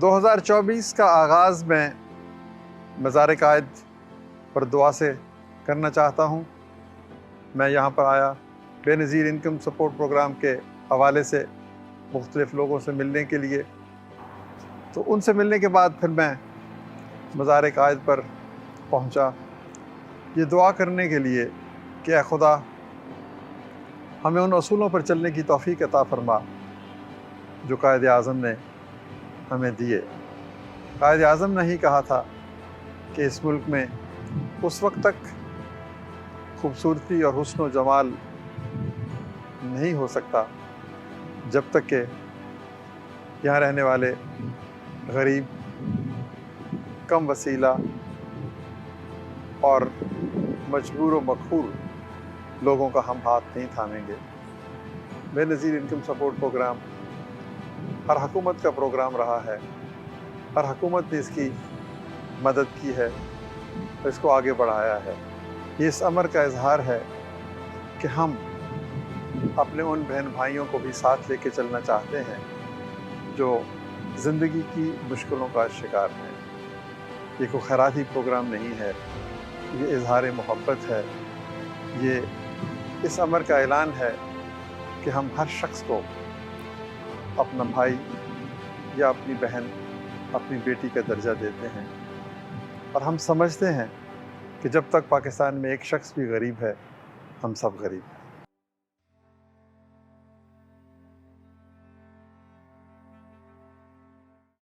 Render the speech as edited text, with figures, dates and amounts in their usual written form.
2024 کا آغاز میں مزار قائد پر دعا سے کرنا چاہتا ہوں۔ میں یہاں پر آیا بے نظیر انکم سپورٹ پروگرام کے حوالے سے مختلف لوگوں سے ملنے کے لیے، تو ان سے ملنے کے بعد پھر میں مزار قائد پر پہنچا یہ دعا کرنے کے لیے کہ اے خدا ہمیں ان اصولوں پر چلنے کی توفیق عطا فرما جو قائد اعظم نے ہمیں دیے۔ قائد اعظم نے ہی کہا تھا کہ اس ملک میں اس وقت تک خوبصورتی اور حسن و جمال نہیں ہو سکتا جب تک کہ یہاں رہنے والے غریب، کم وسیلہ اور مجبور و مقہور لوگوں کا ہم ہاتھ نہیں تھامیں گے۔ بے نظیر انکم سپورٹ پروگرام ہر حکومت کا پروگرام رہا ہے، ہر حکومت نے اس کی مدد کی ہے، اس کو آگے بڑھایا ہے۔ یہ اس امر کا اظہار ہے کہ ہم اپنے ان بہن بھائیوں کو بھی ساتھ لے کے چلنا چاہتے ہیں جو زندگی کی مشکلوں کا شکار ہیں۔ یہ کوئی خیراتی پروگرام نہیں ہے، یہ اظہار محبت ہے، یہ اس امر کا اعلان ہے کہ ہم ہر شخص کو اپنا بھائی یا اپنی بہن، اپنی بیٹی کا درجہ دیتے ہیں، اور ہم سمجھتے ہیں کہ جب تک پاکستان میں ایک شخص بھی غریب ہے، ہم سب غریب ہیں۔